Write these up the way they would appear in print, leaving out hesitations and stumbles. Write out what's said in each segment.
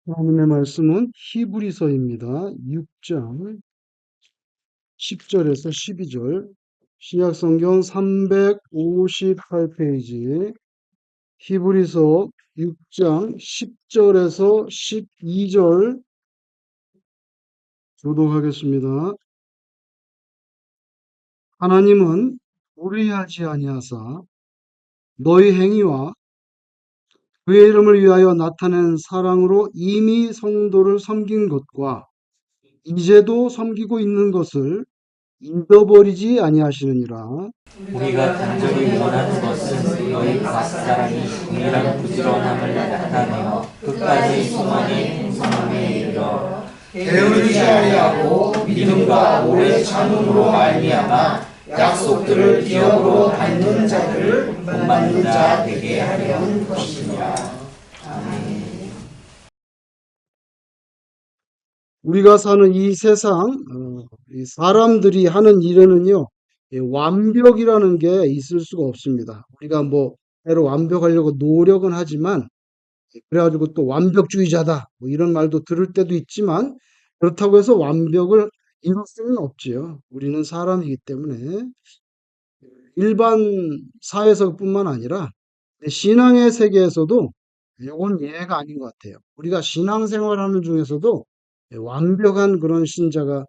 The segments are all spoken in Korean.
하나님의 말씀은 히브리서입니다. 6장 10절에서 12절, 신약성경 358페이지, 히브리서 6장 10절에서 12절 교독하겠습니다. 하나님은 불의하지 아니하사 너희 행위와 그의 이름을 위하여 나타낸 사랑으로 이미 성도를 섬긴 것과 이제도 섬기고 있는 것을 잊어버리지 아니하시느니라. 우리가 간절히 원하는 것은 너희 각 사람이 동일한 부지런함을 나타내어 끝까지 소망의 풍성함에 이르러 게으르지 아니하고 믿음과 오래 참음으로 말미암아 약속들을 기업으로 받는 자들을 본받는 자 되게 하려 한 것이니라. 아멘. 우리가 사는 이 세상, 이 사람들이 하는 일에는요, 완벽이라는 게 있을 수가 없습니다. 우리가 뭐, 때로 완벽하려고 노력은 하지만, 그래가지고 또 완벽주의자다, 뭐 이런 말도 들을 때도 있지만, 그렇다고 해서 완벽을 이룰 수는 없지요. 우리는 사람이기 때문에, 일반 사회에서뿐만 아니라, 신앙의 세계에서도 이건 예외가 아닌 것 같아요. 우리가 신앙생활하는 중에서도 완벽한 그런 신자가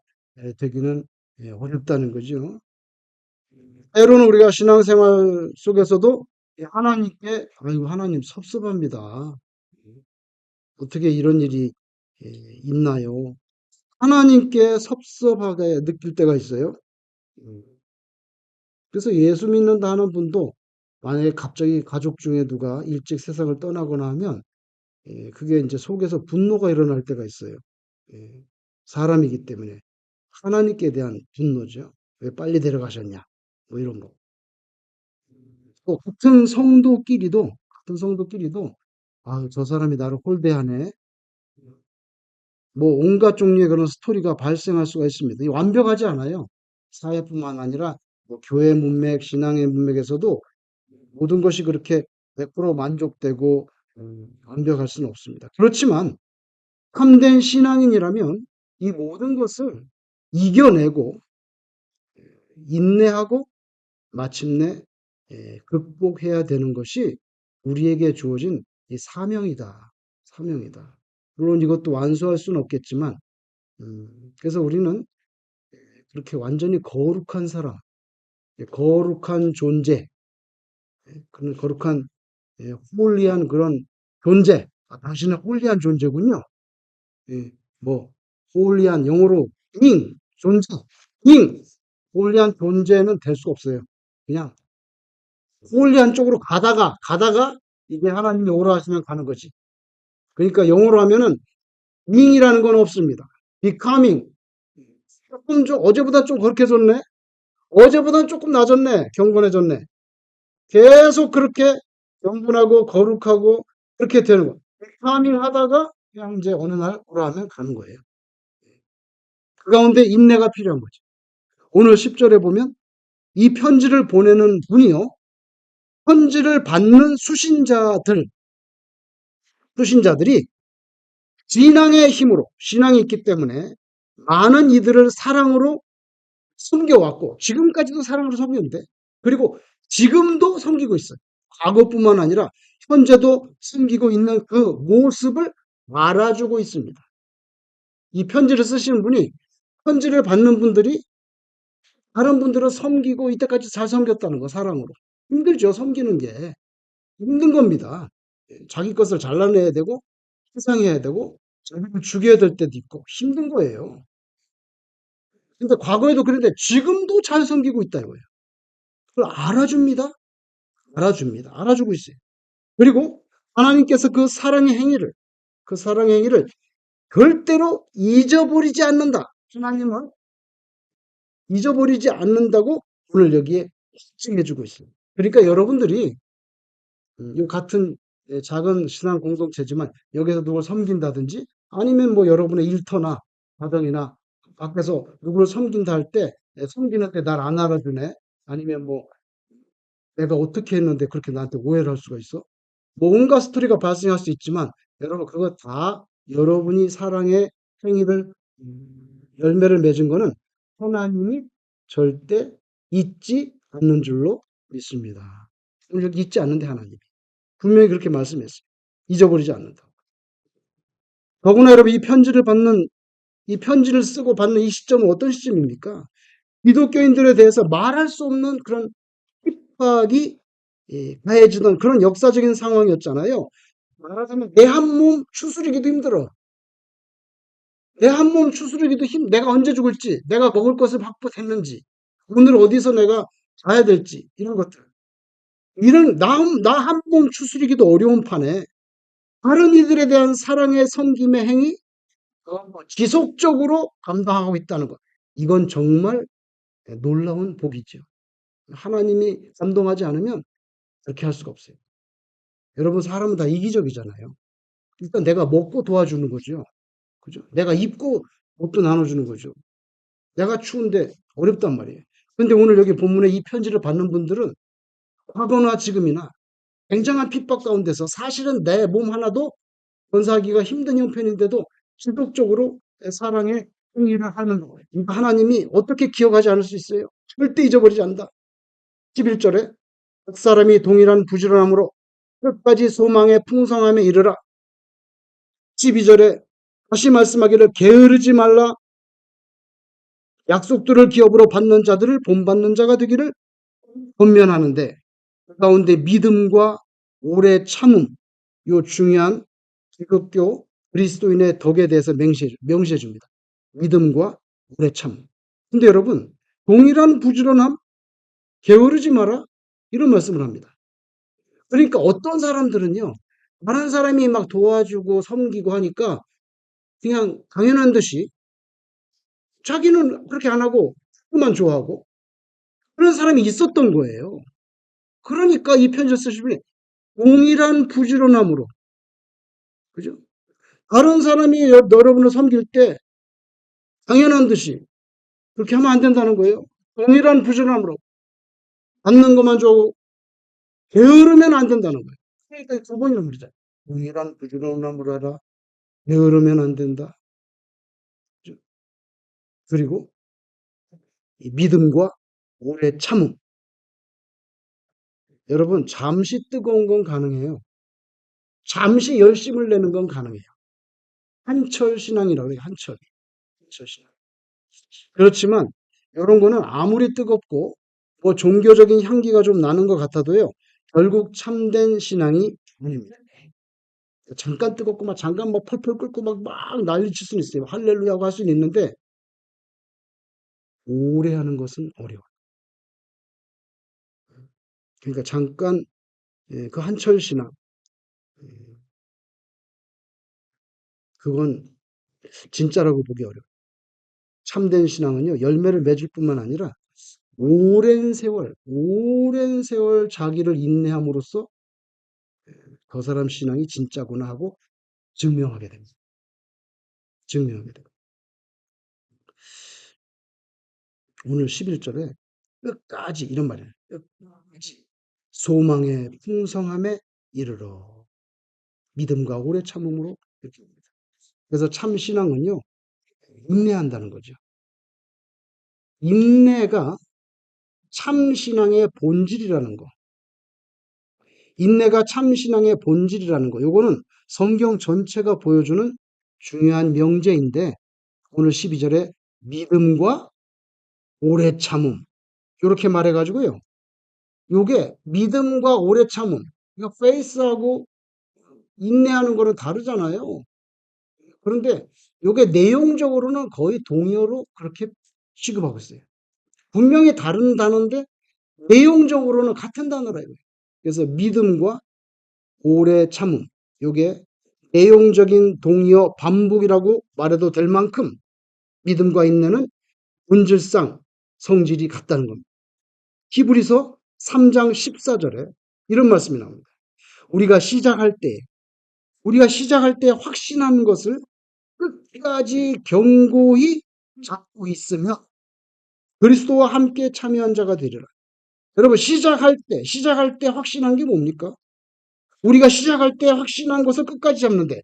되기는 어렵다는 거죠. 때로는 우리가 신앙생활 속에서도 하나님께 아이고 하나님 섭섭합니다. 어떻게 이런 일이 있나요? 하나님께 섭섭하게 느낄 때가 있어요. 음, 그래서 예수 믿는다 하는 분도 만약에 갑자기 가족 중에 누가 일찍 세상을 떠나거나 하면 그게 이제 속에서 분노가 일어날 때가 있어요. 예, 사람이기 때문에. 하나님께 대한 분노죠. 왜 빨리 데려가셨냐? 뭐 이런 거. 또 같은 성도끼리도, 아, 저 사람이 나를 홀대하네. 뭐 온갖 종류의 그런 스토리가 발생할 수가 있습니다. 이 완벽하지 않아요. 사회뿐만 아니라 뭐 교회 문맥, 신앙의 문맥에서도 모든 것이 그렇게 100% 만족되고 완벽할 수는 없습니다. 그렇지만 참된 신앙인이라면 이 모든 것을 이겨내고 인내하고 마침내 극복해야 되는 것이 우리에게 주어진 이 사명이다. 사명이다. 물론 이것도 완수할 수는 없겠지만, 그래서 우리는 그렇게 완전히 거룩한 사람, 거룩한 존재, 그런 거룩한 홀리한 그런 존재. 아, 당신은 홀리한 존재군요. 예, 뭐 홀리한 영어로 존재, 잉 홀리한 존재는 될 수 없어요. 그냥 홀리한 쪽으로 가다가 이게 하나님이 오라 하시면 가는 거지. 그러니까 영어로 하면은 being이라는 건 없습니다. becoming. 조금 좀 어제보다 좀 거룩해졌네. 어제보다 조금 나아졌네. 경건해졌네. 계속 그렇게 경건하고 거룩하고 그렇게 되는 거. becoming 하다가 그냥 이제 어느 날 오라 하면 가는 거예요. 그 가운데 인내가 필요한 거죠. 오늘 10절에 보면 이 편지를 보내는 분이요. 편지를 받는 수신자들이 신앙의 힘으로, 신앙이 있기 때문에 많은 이들을 사랑으로 섬겨왔고, 지금까지도 사랑으로 섬기는데, 그리고 지금도 섬기고 있어요. 과거뿐만 아니라 현재도 섬기고 있는 그 모습을 알아주고 있습니다. 이 편지를 쓰시는 분이 편지를 받는 분들이 다른 분들을 섬기고 이때까지 잘 섬겼다는 거, 사랑으로. 힘들죠, 섬기는 게. 힘든 겁니다. 자기 것을 잘라내야 되고, 희생해야 되고, 자기를 죽여야 될 때도 있고, 힘든 거예요. 근데 과거에도 그런데 지금도 잘 섬기고 있다 이거예요. 그걸 알아줍니다. 알아줍니다. 알아주고 있어요. 그리고 하나님께서 그 사랑의 행위를 절대로 잊어버리지 않는다. 하나님은 잊어버리지 않는다고 오늘 여기에 확증해주고 있습니다. 그러니까 여러분들이 이 같은 작은 신앙 공동체지만 여기서 누굴 섬긴다든지 아니면 뭐 여러분의 일터나 가정이나 밖에서 누구를 섬긴다 할 때 섬기는데 날 안 알아주네. 아니면 뭐 내가 어떻게 했는데 그렇게 나한테 오해를 할 수가 있어? 뭐 온갖 스토리가 발생할 수 있지만 여러분 그거 다 여러분이 사랑의 행위를 열매를 맺은 거는 하나님이 절대 잊지 않는 줄로 믿습니다. 여기 잊지 않는데 하나님이 분명히 그렇게 말씀했어요. 잊어버리지 않는다. 더구나 여러분 이 편지를 쓰고 받는 이 시점은 어떤 시점입니까? 기독교인들에 대해서 말할 수 없는 그런 핍박이 가해지던 그런 역사적인 상황이었잖아요. 말하자면 내 한 몸 추스리기도 힘들어. 내 한 몸 추스르기도 내가 언제 죽을지, 내가 먹을 것을 확보했는지, 오늘 어디서 내가 자야 될지, 이런 것들. 나 한 몸 추스리기도 어려운 판에, 다른 이들에 대한 사랑의 섬김의 행위, 지속적으로 감당하고 있다는 것. 이건 정말 놀라운 복이죠. 하나님이 감동하지 않으면 그렇게 할 수가 없어요. 여러분, 사람은 다 이기적이잖아요. 일단 내가 먹고 도와주는 거죠. 그죠? 내가 입고 옷도 나눠주는 거죠. 내가 추운데 어렵단 말이에요. 근데 오늘 여기 본문에 이 편지를 받는 분들은 과거나 지금이나 굉장한 핍박 가운데서 사실은 내 몸 하나도 건사하기가 힘든 형편인데도 지속적으로 사랑의 행위를 하는 거예요. 하나님이 어떻게 기억하지 않을 수 있어요? 절대 잊어버리지 않는다. 11절에 각 사람이 동일한 부지런함으로 끝까지 소망의 풍성함에 이르라. 12절에 다시 말씀하기를 게으르지 말라. 약속들을 기업으로 받는 자들을 본받는 자가 되기를 권면하는데 그 가운데 믿음과 오래 참음, 요 중요한 기독교 그리스도인의 덕에 대해서 명시해 줍니다. 믿음과 오래 참음. 근데 여러분, 동일한 부지런함, 게으르지 마라 이런 말씀을 합니다. 그러니까 어떤 사람들은요, 다른 사람이 막 도와주고 섬기고 하니까 그냥 당연한 듯이 자기는 그렇게 안 하고 그만 좋아하고 그런 사람이 있었던 거예요. 그러니까 이 편지를 쓰시면 동일한 부지런함으로, 그죠? 다른 사람이 여러분을 섬길 때 당연한 듯이 그렇게 하면 안 된다는 거예요. 동일한 부지런함으로 받는 것만 좋아하고 게으르면 안 된다는 거예요. 그러니까 두 번이나 말이죠. 동일한 부지런함으로 하라. 게으르면 안 된다. 그죠? 그리고 이 믿음과 오래 참음. 여러분, 잠시 뜨거운 건 가능해요. 잠시 열심을 내는 건 가능해요. 한철 신앙이라고 해요. 한철 신앙. 그렇지만 이런 거는 아무리 뜨겁고 뭐 종교적인 향기가 좀 나는 것 같아도요. 결국 참된 신앙이 아닙니다. 잠깐 뜨겁고 막 잠깐 막 펄펄 끓고 막 난리칠 수는 있어요. 할렐루야고 할 수는 있는데 오래 하는 것은 어려워요. 그러니까 잠깐 그 한철 신앙 그건 진짜라고 보기 어려워요. 참된 신앙은요. 열매를 맺을 뿐만 아니라 오랜 세월 자기를 인내함으로써 그 사람 신앙이 진짜구나 하고 증명하게 됩니다. 증명하게 됩니다. 오늘 11절에 끝까지 이런 말이에요. 끝까지 소망의 풍성함에 이르러 믿음과 오래 참음으로 이렇게 합니다. 그래서 참 신앙은요. 인내한다는 거죠. 인내가 참 신앙의 본질이라는 거. 인내가 참 신앙의 본질이라는 거. 요거는 성경 전체가 보여주는 중요한 명제인데 오늘 12절에 믿음과 오래 참음 이렇게 말해가지고요. 요게 믿음과 오래 참음. 그러니까 faith하고 인내하는 거는 다르잖아요. 그런데 요게 내용적으로는 거의 동의어로 그렇게 취급하고 있어요. 분명히 다른 단어인데 내용적으로는 같은 단어라요. 그래서 믿음과 오래 참음. 요게 내용적인 동의어 반복이라고 말해도 될 만큼 믿음과 인내는 본질상 성질이 같다는 겁니다. 히브리서 3장 14절에 이런 말씀이 나옵니다. 우리가 시작할 때 확신하는 것을 끝까지 견고히 잡고 있으며 그리스도와 함께 참여한 자가 되리라. 여러분 시작할 때 확신한 게 뭡니까? 우리가 시작할 때 확신한 것을 끝까지 잡는데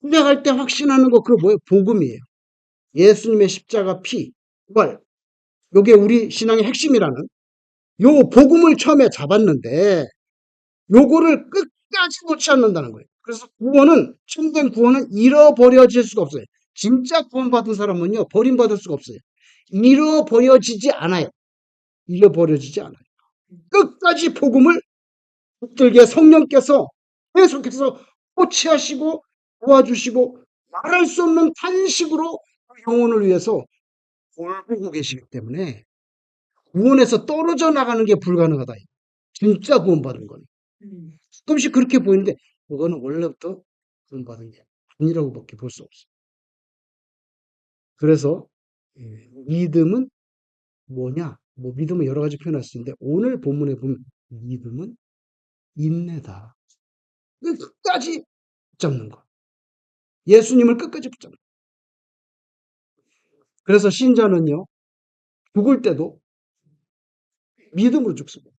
순례할 때 확신하는 거 그거 뭐예요? 복음이에요. 예수님의 십자가 피, 부활. 요게 우리 신앙의 핵심이라는 요 복음을 처음에 잡았는데 요거를 끝까지 놓지 않는다는 거예요. 그래서 구원은 참된 구원은 잃어버려질 수가 없어요. 진짜 구원받은 사람은요 버림받을 수가 없어요. 잃어버려지지 않아요. 잃어버려지지 않아요. 끝까지 복음을 붙들게 성령께서 계속해서 코치하시고 도와주시고 말할 수 없는 탄식으로 그 영혼을 위해서 돌보고 계시기 때문에 구원에서 떨어져 나가는 게 불가능하다. 진짜 구원받은 거는. 조금씩 그렇게 보이는데 그거는 원래부터 구원받은 게 아니라고밖에 볼 수 없어요. 그래서 믿음은 뭐냐? 뭐 믿음은 여러 가지 표현할 수 있는데 오늘 본문에 보면 믿음은 인내다. 끝까지 붙잡는 거. 예수님을 끝까지 붙잡는 거. 그래서 신자는요. 죽을 때도 믿음으로 죽습니다.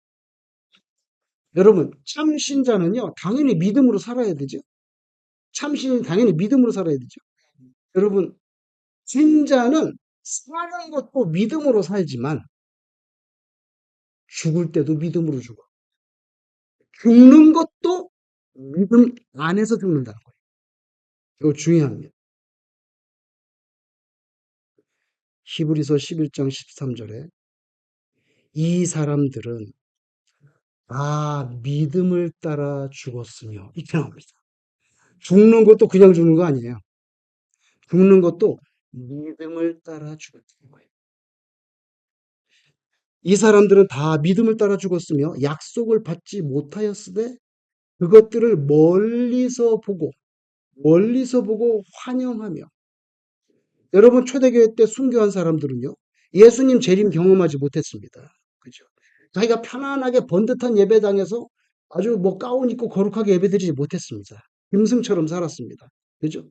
여러분 참 신자는요. 당연히 믿음으로 살아야 되죠. 참 신은 당연히 믿음으로 살아야 되죠. 여러분 신자는 사는 것도 믿음으로 살지만 죽을 때도 믿음으로 죽어. 죽는 것도 믿음 안에서 죽는다는 거예요. 이거 중요합니다. 히브리서 11장 13절에 이 사람들은 다 믿음을 따라 죽었으며 이렇게 나옵니다. 죽는 것도 그냥 죽는 거 아니에요. 죽는 것도 믿음을 따라 죽었다는 거예요. 이 사람들은 다 믿음을 따라 죽었으며 약속을 받지 못하였으되 그것들을 멀리서 보고 환영하며 여러분 초대교회 때 순교한 사람들은요. 예수님 재림 경험하지 못했습니다. 그죠? 자기가 편안하게 번듯한 예배당에서 아주 뭐 가운 입고 거룩하게 예배드리지 못했습니다. 짐승처럼 살았습니다. 그죠?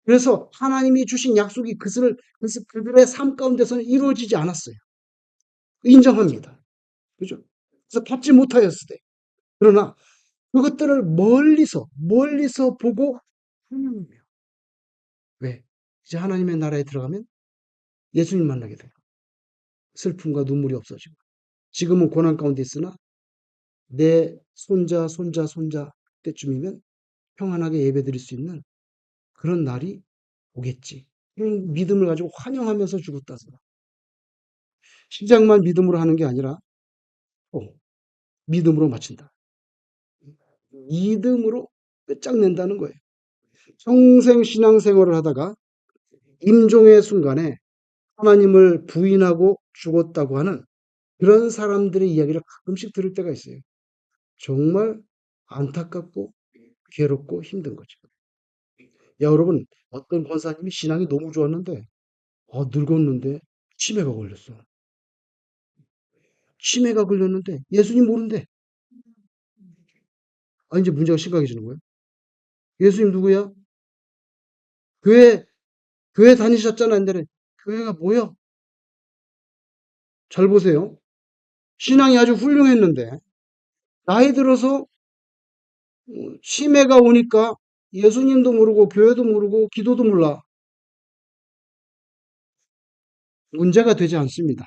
그래서 하나님이 주신 약속이 그들의 삶 가운데서는 이루어지지 않았어요. 인정합니다. 그죠? 그래서 받지 못하였을 때. 그러나 그것들을 멀리서 보고 환영하며 왜? 이제 하나님의 나라에 들어가면 예수님 만나게 돼요. 슬픔과 눈물이 없어지고. 지금은 고난 가운데 있으나 내 손자 때쯤이면 평안하게 예배드릴 수 있는 그런 날이 오겠지. 그런 믿음을 가지고 환영하면서 죽었다서. 시작만 믿음으로 하는 게 아니라 또 믿음으로 마친다. 믿음으로 끝장낸다는 거예요. 평생 신앙생활을 하다가 임종의 순간에 하나님을 부인하고 죽었다고 하는 그런 사람들의 이야기를 가끔씩 들을 때가 있어요. 정말 안타깝고 괴롭고 힘든 거죠. 야, 여러분, 어떤 권사님이 신앙이 너무 좋았는데, 늙었는데, 치매가 걸렸어. 치매가 걸렸는데, 예수님 모른대. 이제 문제가 심각해지는 거예요. 예수님 누구야? 교회, 교회 다니셨잖아. 근데 교회가 뭐야? 잘 보세요. 신앙이 아주 훌륭했는데, 나이 들어서 치매가 오니까 예수님도 모르고, 교회도 모르고, 기도도 몰라. 문제가 되지 않습니다.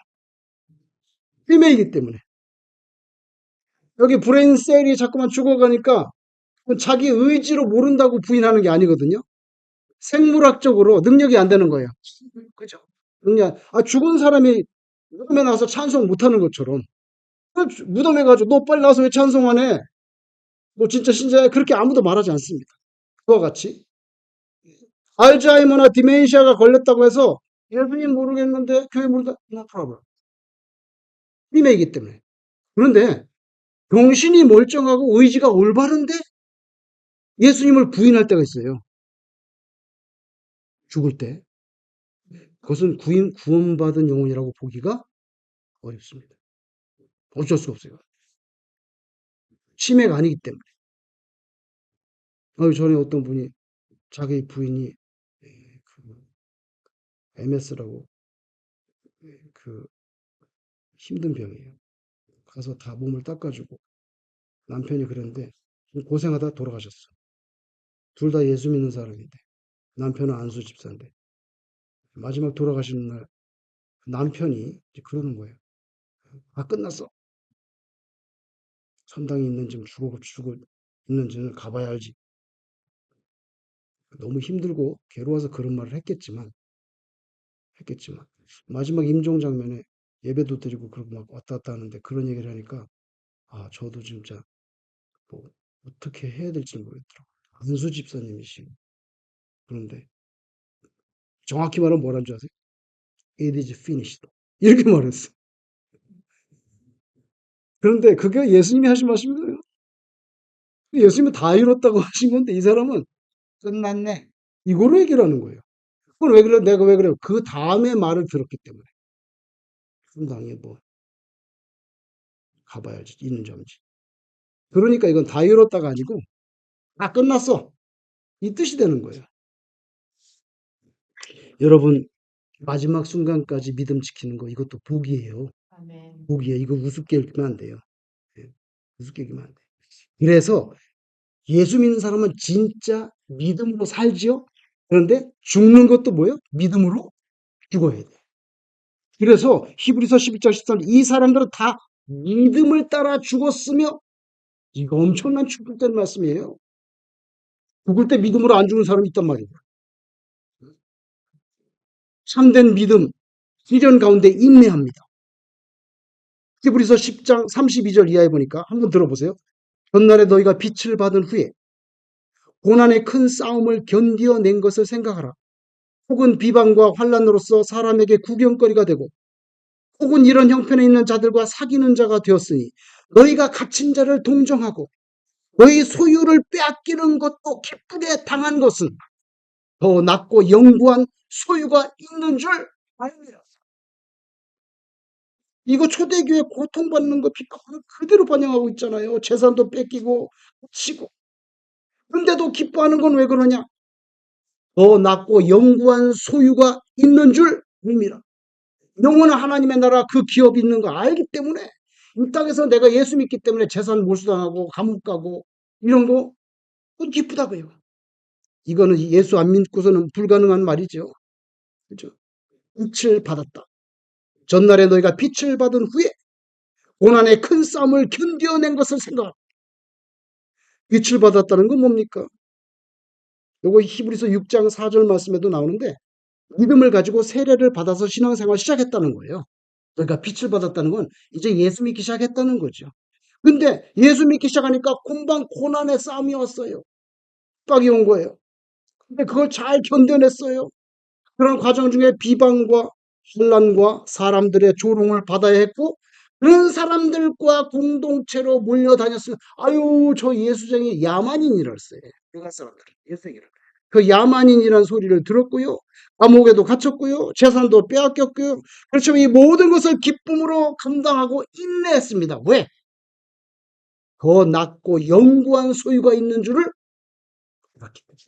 치매이기 때문에. 여기 브레인셀이 자꾸만 죽어가니까 자기 의지로 모른다고 부인하는 게 아니거든요. 생물학적으로 능력이 안 되는 거예요. 그죠? 죽은 사람이 무덤에 나와서 찬송 못하는 것처럼. 무덤에 가지고 너 빨리 나와서 왜 찬송 안 해? 너 진짜 신자야? 그렇게 아무도 말하지 않습니다. 그와 같이 알츠하이머나 디멘시아가 걸렸다고 해서 예수님 모르겠는데 교회 모른다. No problem. 힘이기 때문에. 그런데 정신이 멀쩡하고 의지가 올바른데 예수님을 부인할 때가 있어요. 죽을 때. 그것은 구원받은 영혼이라고 보기가 어렵습니다. 어쩔 수 없어요. 치매가 아니기 때문에. 전에 어떤 분이 자기 부인이 MS라고 그 힘든 병이에요. 가서 다 몸을 닦아주고 남편이 그랬는데 고생하다 돌아가셨어. 둘 다 예수 믿는 사람인데. 남편은 안수 집사인데. 마지막 돌아가시는 날 남편이 이제 그러는 거예요. 아, 끝났어. 선당이 있는지 죽어 있는지는 가봐야 알지. 너무 힘들고 괴로워서 그런 말을 했겠지만 마지막 임종 장면에 예배도 드리고 그러고 막 왔다 갔다 하는데 그런 얘기를 하니까 아, 저도 진짜 뭐 어떻게 해야 될지 모르겠더라고요. 안수 집사님이시고. 그런데 정확히 말하면 뭐라는 줄 아세요? It is finished. 이렇게 말했어. 그런데 그게 예수님이 하신 말씀이에요. 예수님은 다 이뤘다고 하신 건데 이 사람은 끝났네. 이거로 얘기를 하는 거예요. 그건 왜 그래? 내가 왜 그래요? 그 다음에 말을 들었기 때문에. 상당히 뭐 가봐야지 있는지 없는지. 그러니까 이건 다 이뤘다가 아니고 다 끝났어. 이 뜻이 되는 거예요. 여러분 마지막 순간까지 믿음 지키는 거 이것도 복이에요. 복이에요. 이거 우습게 읽으면 안 돼요. 예, 우습게 읽으면 안 돼요. 그래서 예수 믿는 사람은 진짜 믿음으로 살지요. 그런데 죽는 것도 뭐예요? 믿음으로 죽어야 돼. 그래서 히브리서 11장 13절 이 사람들은 다 믿음을 따라 죽었으며 이거 엄청난 축복된 말씀이에요. 죽을 때 믿음으로 안 죽는 사람이 있단 말이에요. 참된 믿음, 시련 가운데 인내합니다. 히브리서 10장 32절 이하에 보니까 한번 들어보세요. 전날에 너희가 빛을 받은 후에 고난의 큰 싸움을 견디어낸 것을 생각하라. 혹은 비방과 환란으로서 사람에게 구경거리가 되고 혹은 이런 형편에 있는 자들과 사귀는 자가 되었으니 너희가 갇힌 자를 동정하고 너희 소유를 빼앗기는 것도 기쁘게 당한 것은 더 낫고 영구한 소유가 있는 줄 알미라. 이거 초대교회 고통받는 거 핍박하는 그대로 반영하고 있잖아요. 재산도 뺏기고 치고. 근데도 기뻐하는 건 왜 그러냐? 더 낫고 영구한 소유가 있는 줄 알미라. 영원한 하나님의 나라 그 기업이 있는 거 알기 때문에 이 땅에서 내가 예수 믿기 때문에 재산 몰수당하고 감옥 가고 이런 거 그건 기쁘다고요. 이거는 예수 안 믿고서는 불가능한 말이죠. 그죠? 빛을 받았다. 전날에 너희가 빛을 받은 후에 고난의 큰 싸움을 견뎌낸 것을 생각하라. 빛을 받았다는 건 뭡니까? 요거 히브리서 6장 4절 말씀에도 나오는데 믿음을 가지고 세례를 받아서 신앙생활 시작했다는 거예요. 그러니까 빛을 받았다는 건 이제 예수 믿기 시작했다는 거죠. 근데 예수 믿기 시작하니까 금방 고난의 싸움이 왔어요. 빡이 온 거예요. 근데 그걸 잘 견뎌냈어요. 그런 과정 중에 비방과 혼란과 사람들의 조롱을 받아야 했고 그런 사람들과 공동체로 몰려다녔으면 아유 저 예수쟁이 야만인이랄세. 그가 사람들 예수쟁이를. 그 야만인이라는 소리를 들었고요. 감옥에도 갇혔고요. 재산도 빼앗겼고요. 그렇지만 이 모든 것을 기쁨으로 감당하고 인내했습니다. 왜? 더 낫고 영구한 소유가 있는 줄을 알았기 때문에.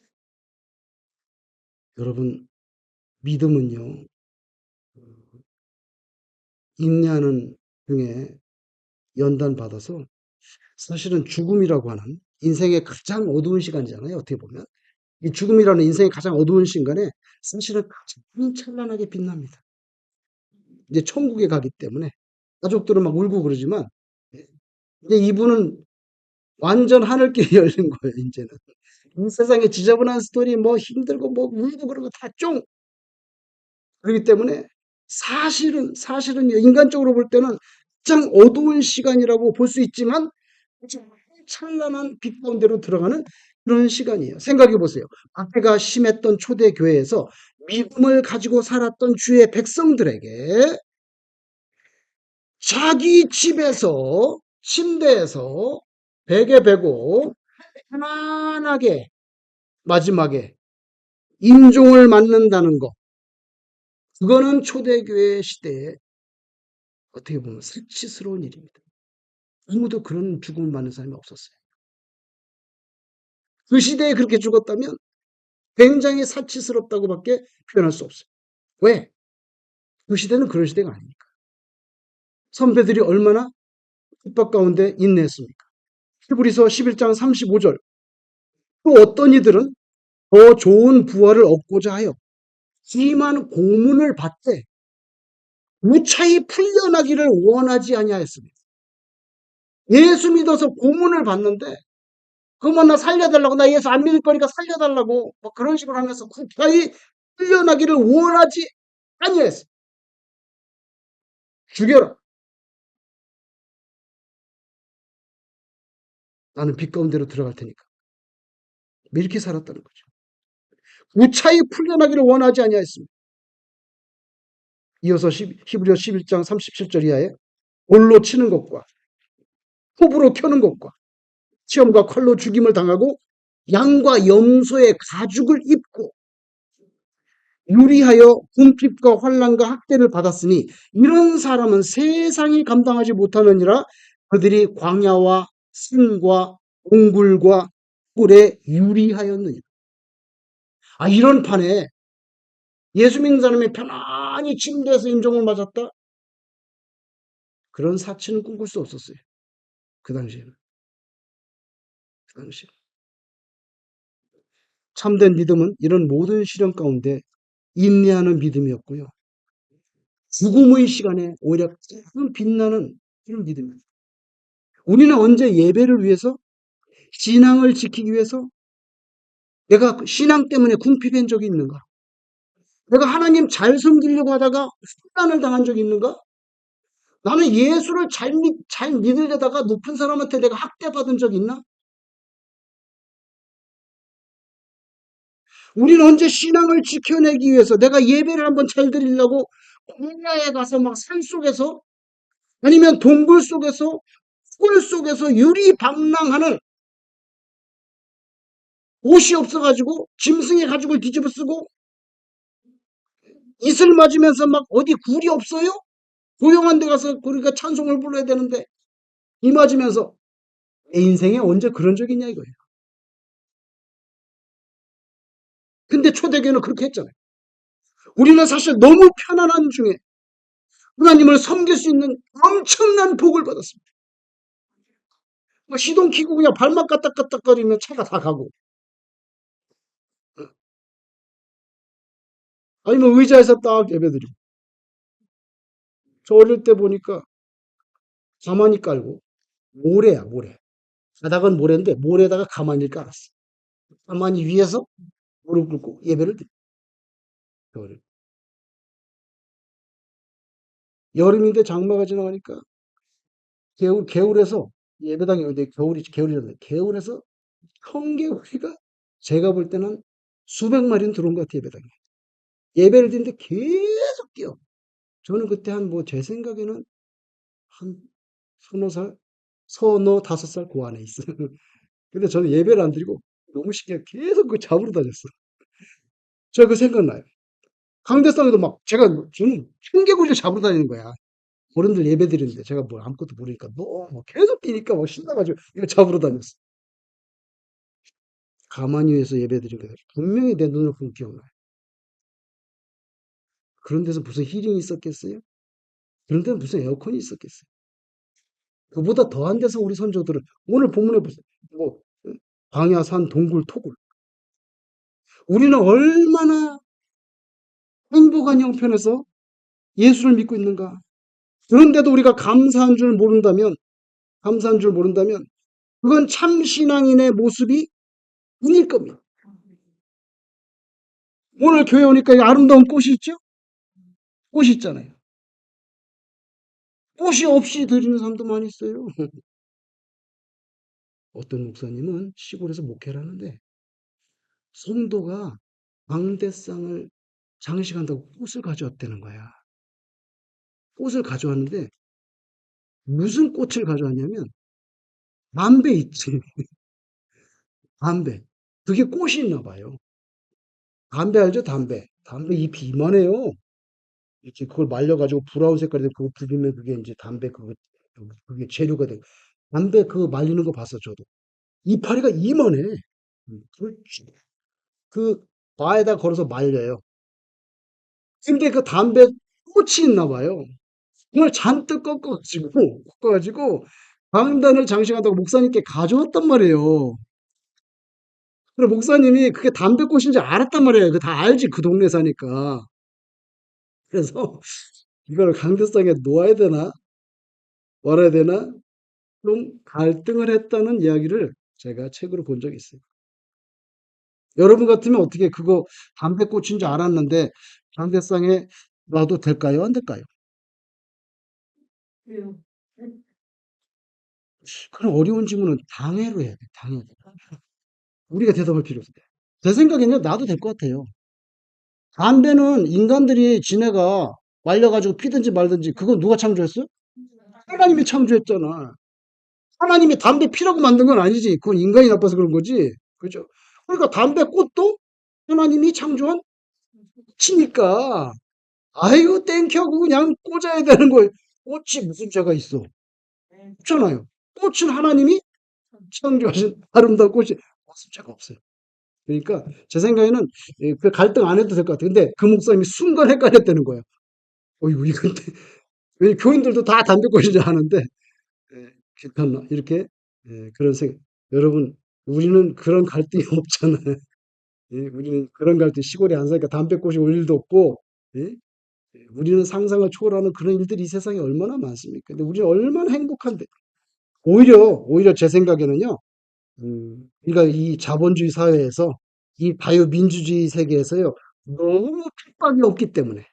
여러분 믿음은요. 인내하는 중에 연단받아서 사실은 죽음이라고 하는 인생의 가장 어두운 시간이잖아요. 어떻게 보면. 이 죽음이라는 인생의 가장 어두운 시간에 사실은 가장 찬란하게 빛납니다. 이제 천국에 가기 때문에 가족들은 막 울고 그러지만 이제 이분은 완전 하늘길이 열린 거예요. 이제는. 이 세상에 지저분한 스토리 뭐 힘들고 뭐 울고 그러고 다 쫑. 그렇기 때문에 사실은 인간적으로 볼 때는 가장 어두운 시간이라고 볼 수 있지만 찬란한 빛 가운데로 들어가는 그런 시간이에요. 생각해 보세요. 박해가 심했던 초대교회에서 믿음을 가지고 살았던 주의 백성들에게 자기 집에서 침대에서 베개 베고 편안하게 마지막에 임종을 맞는다는 거. 그거는 초대교회 시대에 어떻게 보면 사치스러운 일입니다. 아무도 그런 죽음을 맞는 사람이 없었어요. 그 시대에 그렇게 죽었다면 굉장히 사치스럽다고밖에 표현할 수 없어요. 왜? 그 시대는 그런 시대가 아니니까. 선배들이 얼마나 핍박 가운데 인내했습니까? 히브리서 11장 35절. 또 어떤 이들은 더 좋은 부활을 얻고자 하여 심한 고문을 받되 무차히 풀려나기를 원하지 아니하였습니다. 예수 믿어서 고문을 받는데 그러면 나 살려달라고, 나 예수 안 믿을 거니까 살려달라고 뭐 그런 식으로 하면서 무차히 풀려나기를 원하지 아니하였습니다. 죽여라. 나는 빛 가운데로 들어갈 테니까. 이렇게 살았다는 거죠. 무차히 풀려나기를 원하지 아니하였습니다. 이어서 히브리서 11장 37절 이하에 돌로 치는 것과 톱으로 켜는 것과 시험과 칼로 죽임을 당하고 양과 염소의 가죽을 입고 유리하여 궁핍과 환난과 학대를 받았으니 이런 사람은 세상이 감당하지 못하느니라. 그들이 광야와 산과 동굴과 꿀에 유리하였느니라. 이런 판에 예수 믿는 사람이 편안히 침대에서 임종을 맞았다? 그런 사치는 꿈꿀 수 없었어요. 그 당시에는. 그 당시에. 참된 믿음은 이런 모든 시련 가운데 인내하는 믿음이었고요. 죽음의 시간에 오히려 큰 빛나는 그런 믿음입니다. 우리는 언제 예배를 위해서, 신앙을 지키기 위해서 내가 신앙 때문에 궁핍한 적이 있는가? 내가 하나님 잘 섬기려고 하다가 환난을 당한 적이 있는가? 나는 예수를 잘 믿으려다가 높은 사람한테 내가 학대받은 적이 있나? 우리는 언제 신앙을 지켜내기 위해서 내가 예배를 한번 잘 드리려고 광야에 가서 막 산속에서 아니면 동굴 속에서 꿀 속에서 유리방랑하는 옷이 없어가지고 짐승의 가죽을 뒤집어 쓰고 이슬 맞으면서 막 어디 굴이 없어요? 조용한 데 가서 우리가 찬송을 불러야 되는데 이 맞으면서 내 인생에 언제 그런 적이 있냐 이거예요. 근데 초대교회는 그렇게 했잖아요. 우리는 사실 너무 편안한 중에 하나님을 섬길 수 있는 엄청난 복을 받았습니다. 시동 키고 그냥 발만 까딱까딱거리면 차가 다 가고 아니면 의자에서 딱 예배드리고 저 어릴 때 보니까 가만히 깔고 모래야 모래 바닥은 모래인데 모래에다가 가만히 깔았어. 가만히 위에서 무릎 꿇고 예배를 드려. 여름인데 장마가 지나가니까 개울에서 예배당이 어디 겨울이잖아요. 개울에서 청개구리가 제가 볼 때는 수백 마리는 들어온 것 같아요, 예배당에. 예배를 드리는데 계속 뛰어. 저는 그때 제 생각에는 한 서너 살, 서너 다섯 살 그 안에 있어요. 근데 저는 예배를 안 드리고 너무 신기해. 계속 그 잡으러 다녔어. 제가 그 생각나요. 강대상에도 저는 청개구리를 잡으러 다니는 거야. 어른들 예배 드리는데 제가 뭘 아무것도 모르니까 너무 계속 뛰니까 막 신나가지고 이거 잡으러 다녔어. 가만히 위해서 예배 드린 거예요. 분명히 내 눈을 본 기억나요. 그런 데서 무슨 힐링이 있었겠어요? 그런 데는 무슨 에어컨이 있었겠어요? 그보다 더한 데서 우리 선조들은 오늘 본문에 보세요. 뭐 광야, 산, 동굴, 토굴. 우리는 얼마나 행복한 형편에서 예수를 믿고 있는가? 그런데도 우리가 감사한 줄 모른다면, 그건 참 신앙인의 모습이 아닐 겁니다. 오늘 교회 오니까 이 아름다운 꽃이 있죠? 꽃이 있잖아요. 꽃이 없이 드리는 사람도 많이 있어요. 어떤 목사님은 시골에서 목회를 하는데, 성도가 광대상을 장식한다고 꽃을 가져왔다는 거야. 꽃을 가져왔는데, 무슨 꽃을 가져왔냐면, 담배 있지. 담배. 그게 꽃이 있나 봐요. 담배 알죠? 담배. 담배 잎이 이만해요. 이렇게 그걸 말려가지고 브라운 색깔이 되고 그거 부비면 그게 이제 담배 그게 재료가 돼. 담배 그거 말리는 거 봤어, 저도. 이파리가 이만해. 그걸 그 바에다 걸어서 말려요. 근데 그 담배 꽃이 있나 봐요. 그걸 잔뜩 꺾어가지고 강단을 장식한다고 목사님께 가져왔단 말이에요. 그래, 목사님이 그게 담배꽃인지 알았단 말이에요. 그 다 알지, 그 동네 사니까. 그래서 이걸 강대상에 놓아야 되나 말아야 되나 좀 갈등을 했다는 이야기를 제가 책으로 본 적이 있어요. 여러분 같으면 어떻게 그거 담배꽃인 줄 알았는데 강대상에 놔도 될까요? 안 될까요? 그런 어려운 질문은 당해로 해야 돼. 당해로. 우리가 대답할 필요 없어요. 제 생각에는 놔도 될 것 같아요. 담배는 인간들이 지네가 말려가지고 피든지 말든지 그건 누가 창조했어요? 하나님이 창조했잖아. 하나님이 담배 피라고 만든 건 아니지. 그건 인간이 나빠서 그런 거지. 그죠? 그러니까 담배 꽃도 하나님이 창조한 꽃이니까 아이고 땡큐하고 그냥 꽂아야 되는 거예요. 꽃이 무슨 죄가 있어? 없잖아요. 꽃은 하나님이 창조하신 아름다운 꽃이 무슨 죄가 없어요. 그러니까 제 생각에는 그 갈등 안 해도 될 것 같아요. 근데 그 목사님이 순간 헷갈렸다는 거예요. 어이구 이건 왜 교인들도 다 담배꽃인 줄 아는데 괜찮나 이렇게 그런 생각. 여러분 우리는 그런 갈등이 없잖아요. 우리는 그런 갈등 시골에 안 사니까 담배꽃이 올 일도 없고 예? 우리는 상상을 초월하는 그런 일들이 이 세상에 얼마나 많습니까? 근데 우리는 얼마나 행복한데 오히려 제 생각에는요. 우리가 이 자본주의 사회에서 이 자유민주주의 세계에서요. 너무 핍박이 없기 때문에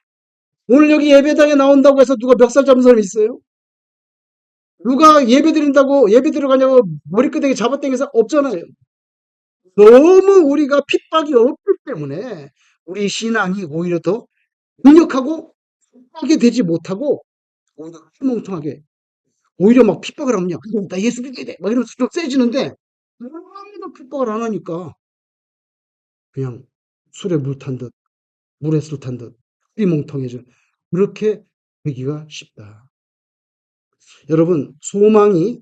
오늘 여기 예배당에 나온다고 해서 누가 멱살 잡은 사람이 있어요? 누가 예배 드린다고 예배 들어가냐고 머리끄댕이 잡아당겨서 없잖아요. 너무 우리가 핍박이 없기 때문에 우리 신앙이 오히려 더 능력하고 하게 되지 못하고 오히려 희멍청하게 오히려 막 핍박을 하면요. 나 예수 믿어야 돼. 막 이러면서 좀 세지는데 아무도 핍박을 안 하니까 그냥 술에 물 탄 듯 물에 술 탄 듯 희멍텅해져. 그렇게 되기가 쉽다. 여러분 소망이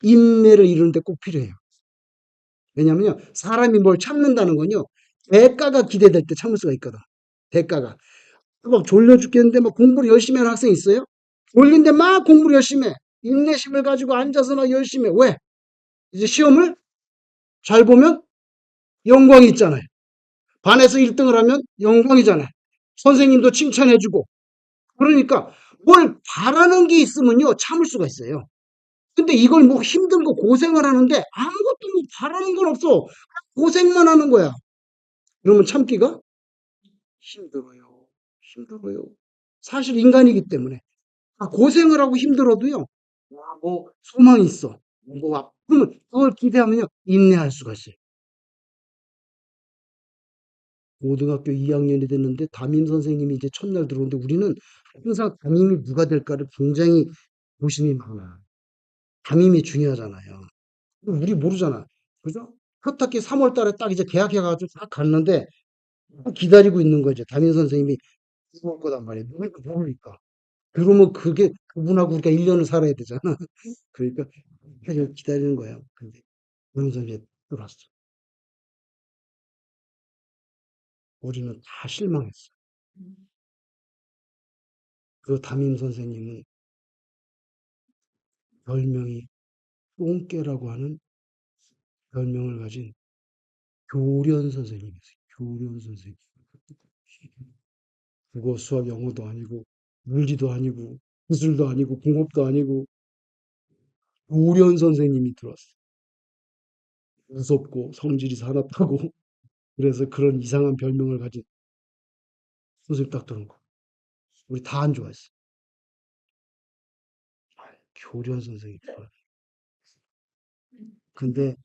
인내를 이루는데 꼭 필요해요. 왜냐면요. 사람이 뭘 참는다는 건요. 대가가 기대될 때 참을 수가 있거든. 대가가. 막 졸려 죽겠는데 막 공부를 열심히 하는 학생이 있어요? 졸린데 막 공부를 열심히 해. 인내심을 가지고 앉아서 막 열심히 해. 왜? 이제 시험을 잘 보면 영광이 있잖아요. 반에서 1등을 하면 영광이잖아요. 선생님도 칭찬해주고. 그러니까 뭘 바라는 게 있으면요. 참을 수가 있어요. 근데 이걸 뭐 힘든 거 고생을 하는데 아무것도 뭐 바라는 건 없어. 고생만 하는 거야. 그러면 참기가 힘들어요. 힘들어요. 사실 인간이기 때문에. 고생을 하고 힘들어도요. 뭐 소망이 있어. 그러면 그걸 기대하면요. 인내할 수가 있어요. 고등학교 2학년이 됐는데 담임 선생님이 이제 첫날 들어오는데 우리는 항상 담임이 누가 될까를 굉장히 고심이 많아. 담임이 중요하잖아요. 우리 모르잖아. 그죠? 코딱지 3월 달에 딱 이제 개학해가지고 딱 갔는데 기다리고 있는 거죠. 담임 선생님이 누구 올 거단 말이에요. 누굴까 모르니까. 그러면 그게 그분하고 우리가 1년을 살아야 되잖아. 그러니까 계속 기다리는 거예요. 근데 담임 선생님이 들어왔어. 우리는 다 실망했어. 그 담임 선생님은 별명이 똥개라고 하는 별명을 가진 교련 선생님이었어요. 교련 선생님. 국어, 수학, 영어도 아니고 물리도 아니고 기술도 아니고 공업도 아니고 교련 선생님이 들어왔어요. 무섭고 성질이 사납다고 그래서 그런 이상한 별명을 가진 선생님 딱 들은 거. 우리 다 안 좋아했어. 교련 선생님. 근데